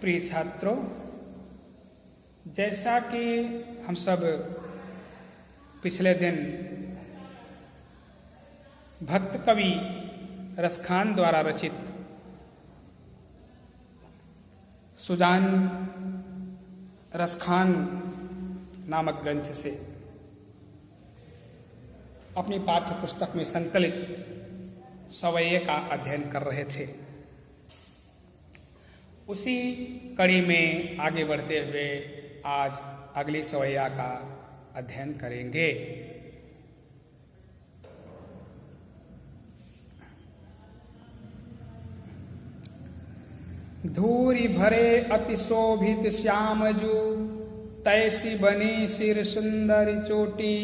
प्रिय छात्रों, जैसा कि हम सब पिछले दिन भक्त कवि रसखान द्वारा रचित सुजान रसखान नामक ग्रंथ से अपनी पाठ्य पुस्तक में संकलित सवैये का अध्ययन कर रहे थे, उसी कड़ी में आगे बढ़ते हुए आज अगली सवैया का अध्ययन करेंगे। धूरी भरे अति शोभित श्यामजू, तैसी बनी सिर सुंदर चोटी,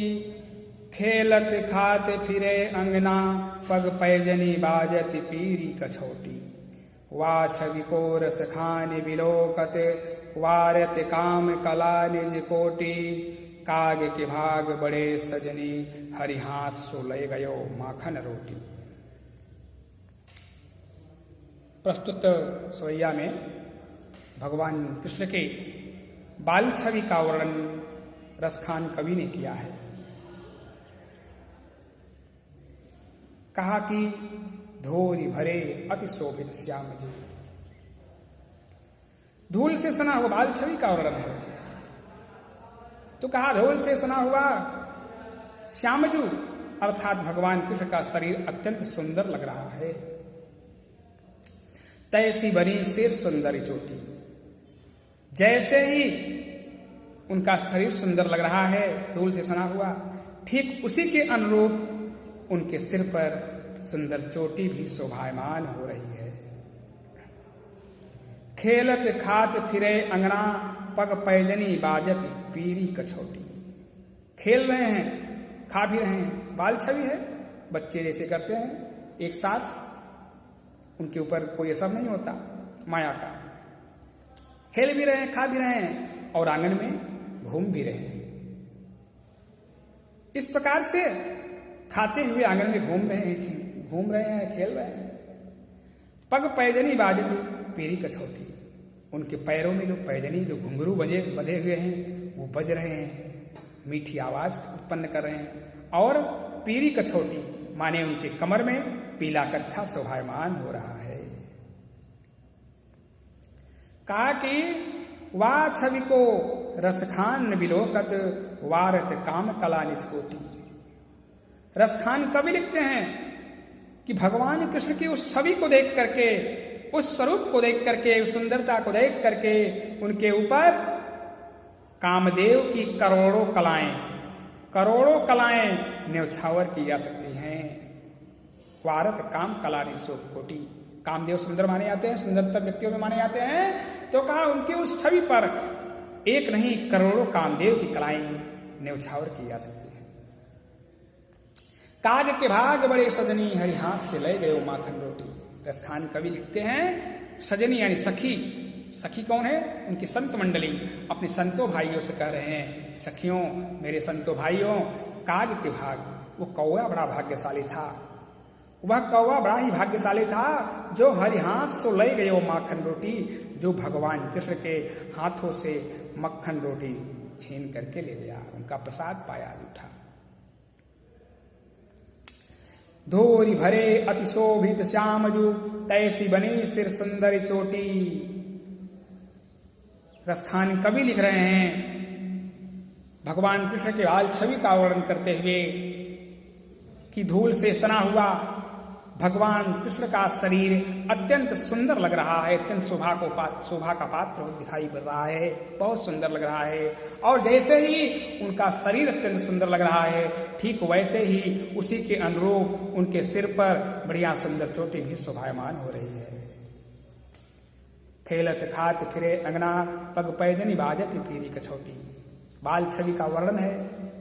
खेलत खात फिरे अंगना, पग पैजनी बाजत पीरी कछोटी। वा छवि को रस खान बिलोकत, वारत काम कला निज कोटि, काग के भाग बड़े सजनी, हरि हाथ सो ले गयो माखन रोटी। प्रस्तुत सवैया में भगवान कृष्ण के बाल छवि का वर्णन रसखान कवि ने किया है। कहा कि धूरी भरे अति शोभित श्याम जी, धूल से सना हुआ बाल छवि का वर्णन है। तो कहा धूल से सना हुआ श्यामजू अर्थात भगवान कृष्ण का शरीर अत्यंत सुंदर लग रहा है। तैसी बनी सिर सुंदर चोटी, जैसे ही उनका शरीर सुंदर लग रहा है धूल से सना हुआ, ठीक उसी के अनुरूप उनके सिर पर सुंदर चोटी भी शोभायमान हो रही है। खेलत खात फिरे अंगना, पग पैजनी बाजत पीरी कछोटी। खेल रहे हैं, खा भी रहे हैं, बाल छवि है, बच्चे जैसे करते हैं एक साथ, उनके ऊपर कोई असर नहीं होता माया का। खेल भी रहे हैं, खा भी रहे हैं और आंगन में घूम भी रहे हैं। इस प्रकार से खाते हुए आंगन में घूम रहे हैं, खेल रहे हैं। पग पैजनी बाजती पीरी कछोटी, उनके पैरों में जो पैजनी, जो घुंघरू बंधे हुए हैं वो बज रहे हैं, मीठी आवाज उत्पन्न कर रहे हैं। और पीरी कछोटी माने उनके कमर में पीला कच्छा शोभायमान हो रहा है। कहा कि वा छवि को रसखान बिलोकत, वारत काम कला निस्कोटी। रसखान कवि लिखते हैं कि भगवान कृष्ण की उस छवि को देख करके, उस स्वरूप को देख करके, उस सुंदरता को देख करके उनके ऊपर कामदेव की करोड़ों कलाएं न्यौछावर की जा सकती हैं। वारत काम कला कोटि, कामदेव सुंदर माने जाते हैं, सुंदरतम व्यक्तियों में माने जाते हैं। तो कहा उनकी उस छवि पर एक नहीं करोड़ों कामदेव की कलाएं न्यौछावर की जा सकती है। काग के भाग बड़े सजनी, हरि हाथ से ले गए माखन रोटी। रसखान कवि लिखते हैं सजनी यानी सखी। सखी कौन है? उनकी संत मंडली अपने संतों भाइयों से कह रहे हैं, सखियों, मेरे संतों भाइयों, काग के भाग, वो कौवा बड़ा भाग्यशाली था। वह कौवा बड़ा ही भाग्यशाली था जो हरि हाथ से ले गए माखन रोटी, जो भगवान कृष्ण के हाथों से मक्खन रोटी छीन करके ले गया, उनका प्रसाद पाया उठा। धूरी भरे अति शोभित श्यामजू, तैसी बनी सिर सुंदर चोटी। रसखान कवि लिख रहे हैं भगवान कृष्ण के बाल छवि का वर्णन करते हुए कि धूल से सना हुआ भगवान कृष्ण का शरीर अत्यंत सुंदर लग रहा है, अत्यंत शोभा का पात्र दिखाई पड़ रहा है, बहुत सुंदर लग रहा है। और जैसे ही उनका शरीर अत्यंत सुंदर लग रहा है, ठीक वैसे ही उसी के अनुरूप उनके सिर पर बढ़िया सुंदर चोटी भी शोभायमान हो रही है। खेलत खात फिरे अंगना, पग पैजनी बाजत पीरी कछोटी। बाल छवि का वर्णन है,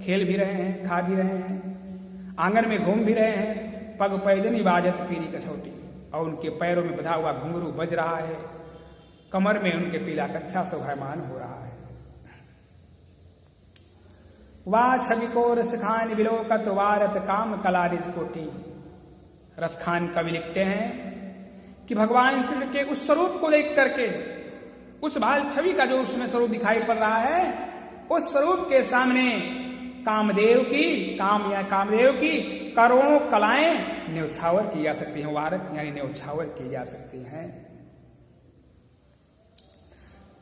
खेल भी रहे हैं, खा भी रहे हैं, आंगन में घूम भी रहे हैं, पग पैजनी बाजत पीरी कछोटी, और उनके पैरों में बंधा हुआ घुंघरू बज रहा है, कमर में उनके पीला कच्छा शोभायमान हो रहा है। वा छवि को रसखान बिलोकत, वारत काम कला निस्कोटी। रसखान कवि लिखते हैं कि भगवान कृष्ण के उस स्वरूप को देख करके उस बाल छवि का जो उसमें स्वरूप दिखाई पड़ रहा है, उस स्वरूप के सामने कामदेव की करोड़ों कलाएं न्यौछावर की जा सकती हैं, वारत यानी न्यौछावर की जा सकती हैं।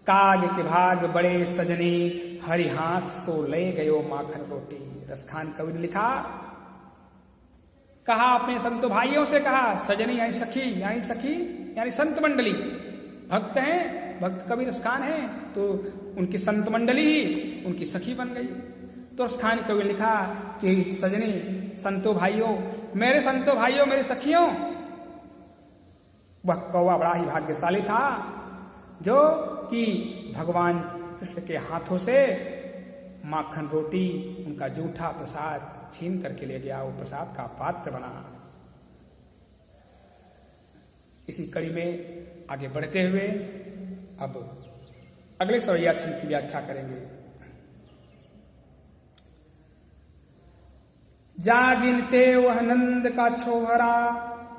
काग के भाग बड़े सजनी, हरि हाथ सो ले गयो माखन रोटी। रसखान कवि ने लिखा, कहा अपने संतो भाइयों से, कहा सजनी यानी सखी यानी संत मंडली, भक्त हैं, भक्त कवि रसखान है, तो उनकी संत मंडली ही उनकी सखी बन गई। तो रसखान कवि ने लिखा कि सजनी, संतो भाइयों, मेरे संतो भाइयों, मेरे सखियों, वह कौवा बड़ा ही भाग्यशाली था जो कि भगवान कृष्ण के हाथों से माखन रोटी, उनका जूठा प्रसाद छीन करके ले गया, वो प्रसाद का पात्र बना। इसी कड़ी में आगे बढ़ते हुए अब अगले सवैया छंद की व्याख्या करेंगे। जागिनते वह नंद का छोहरा,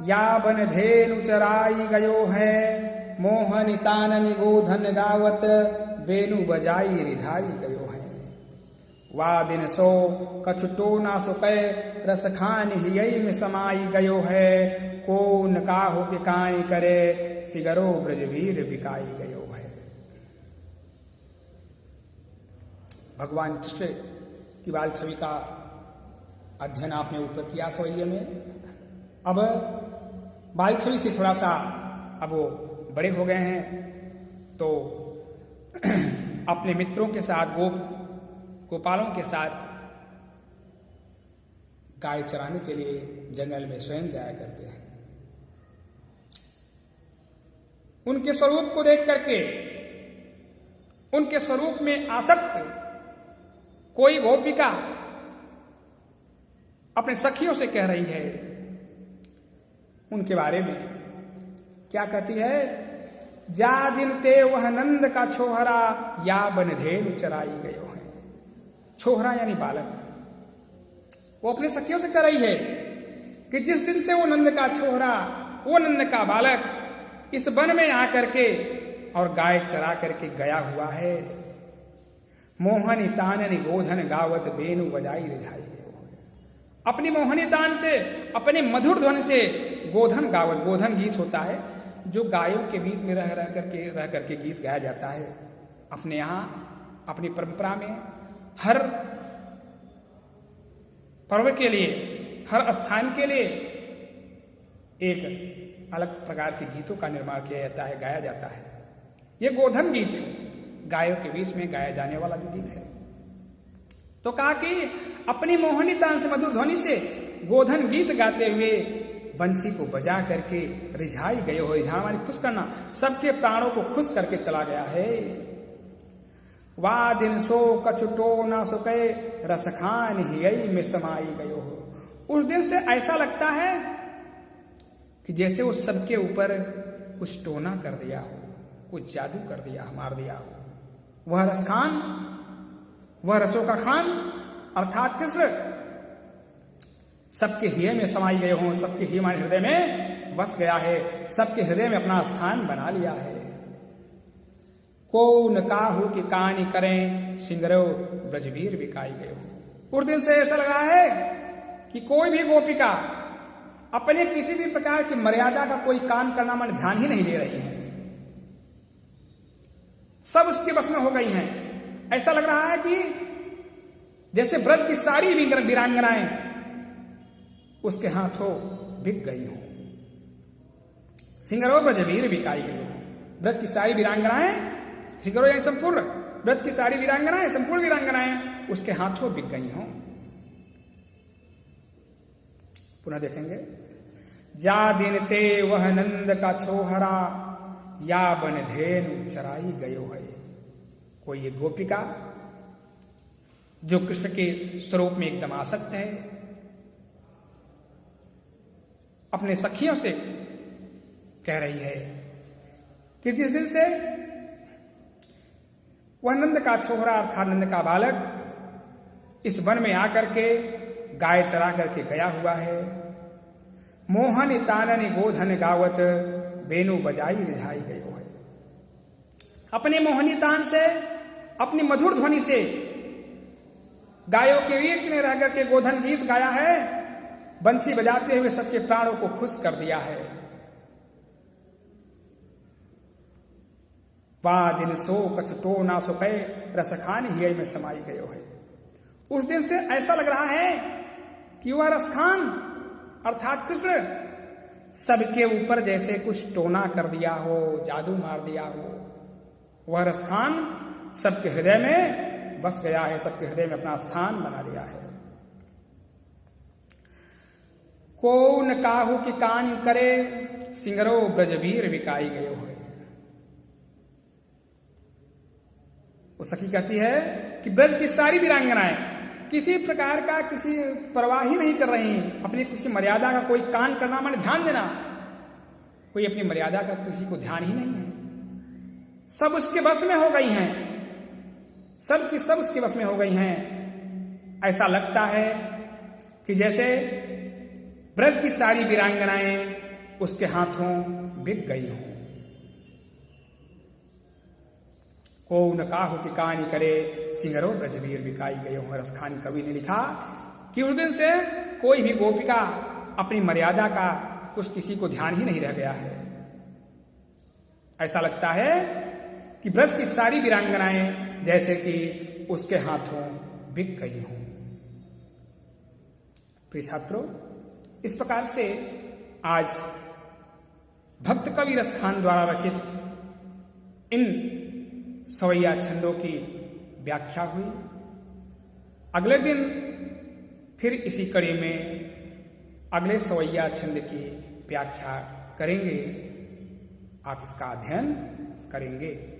या बन धेनु चराई गयो है, मोहनितान निगोधन गावत, बेनु बजाई रिझाई गयो है। वा दिन सो कछुटो ना सुकै, रस खान हियई में समाई गयो है, को न काहू के काई करे, सिगरो ब्रजवीर बिकाई गयो है। भगवान कृष्ण की बाल छवि का अध्ययन आपने ऊपर किया सवैये में। अब बाल छवि से थोड़ा सा अब वो बड़े हो गए हैं, तो अपने मित्रों के साथ, गोपालों के साथ गाय चराने के लिए जंगल में स्वयं जाया करते हैं। उनके स्वरूप को देख करके, उनके स्वरूप में आसक्त कोई गोपिका अपने सखियों से कह रही है, उनके बारे में क्या कहती है, जा दिन ते वह नंद का छोहरा, या बन धेनु चराई गयो है। छोहरा यानी बालक, वो अपने सखियों से कह रही है कि जिस दिन से वो नंद का छोहरा, वो नंद का बालक इस वन में आकर के और गाय चरा करके गया हुआ है, मोहनी ताननी गोधन गावत, बेनु बजाई रिझाई गयो है। अपनी मोहनी तान से, अपने मधुर ध्वनि से गोधन गावत, गोधन गीत होता है जो गायों के बीच में रह करके गीत गाया जाता है। अपने यहाँ अपनी परंपरा में हर पर्व के लिए, हर स्थान के लिए एक अलग प्रकार के गीतों का निर्माण किया जाता है, गाया जाता है। ये गोधन गीत है, गायों के बीच में गाया जाने वाला भी गीत है। तो कहा कि अपनी मोहनी तान से, मधुर ध्वनि से गोधन गीत गाते हुए बंसी को बजा करके रिझाई गए हो। रिझाना माने खुश करना, सबके प्राणों को खुश करके चला गया है। वा दिन सो कछुटो ना सुकै, रसखान हियई में समाई गयो हो। उस दिन से ऐसा लगता है कि जैसे वो सबके ऊपर कुछ टोना कर दिया हो, कुछ जादू कर दिया, मार दिया हो। वह रसखान, वह रसों का खान अर्थात कृष्ण सबके हृदय में समाई गए हों, सबके हृदय में बस गया है, सबके हृदय में अपना स्थान बना लिया है। को न काहू की कहानी करें, सिंगरो ब्रजवीर बिकाई गए हो। उस दिन से ऐसा लगा है कि कोई भी गोपिका अपने किसी भी प्रकार की मर्यादा का कोई काम करना मन ध्यान ही नहीं दे रही है, सब उसके बस में हो गई हैं। ऐसा लग रहा है कि जैसे ब्रज की सारी वीरांगनाएं उसके हाथों बिक गई हो। सिंगरो ब्रजवीर बिकाई गई हो। ब्रज की सारी वीरांगनाएं, सिंगरो यानी संपूर्ण, ब्रज की सारी वीरांगनाएं, संपूर्ण वीरांगनाएं उसके हाथों बिक गई हो। पुनः देखेंगे, जा दिन ते वह नंद का छोहरा, या बन धेनु चराई गयो है। कोई एक गोपिका जो कृष्ण के स्वरूप में एकदम आसक्त है, अपने सखियों से कह रही है कि जिस दिन से वह नंद का छोहरा अर्थात नंद का बालक इस वन में आकर के गाय चरा करके गया हुआ है, मोहन तानन गोधन गावत, बेनु बजाई रिझाई गयो है। अपने मोहनी तान से, अपनी मधुर ध्वनि से गायों के बीच में रहकर के गोधन गीत गाया है, बंसी बजाते हुए सबके प्राणों को खुश कर दिया है। दिन सो कछटो ना सुखे रसखान ही में समाई गयो है। उस दिन से ऐसा लग रहा है कि वह रसखान अर्थात कृष्ण सबके ऊपर जैसे कुछ टोना कर दिया हो, जादू मार दिया हो। वह रसखान सबके हृदय में बस गया है, सबके हृदय में अपना स्थान बना लिया है। को न काहू की कान करे सिंगरो ब्रजबीर विकाई गयो है। वो सखी कहती है कि ब्रज की सारी वीरांगनाएं किसी प्रकार का किसी परवाह ही नहीं कर रही हैं, अपनी किसी मर्यादा का कोई कान करना माने ध्यान देना, कोई अपनी मर्यादा का किसी को ध्यान ही नहीं है। सब उसके बस में हो गई हैं, सब की सब उसके बस में हो गई हैं। ऐसा लगता है कि जैसे ब्रज की सारी वीरांगनाएं उसके हाथों बिक गई हों। को न काहू की कहानी करे सिंगरो ब्रजबीर बिकाई गयो हो। रसखान कवि ने लिखा कि उस दिन से कोई भी गोपिका अपनी मर्यादा का कुछ किसी को ध्यान ही नहीं रह गया है। ऐसा लगता है कि ब्रज की सारी वीरांगनाएं जैसे कि उसके हाथों बिक गई हों। प्रिय छात्रों, इस प्रकार से आज भक्त कवि रसखान द्वारा रचित इन सवैया छंदों की व्याख्या हुई। अगले दिन फिर इसी कड़ी में अगले सवैया छंद की व्याख्या करेंगे। आप इसका अध्ययन करेंगे।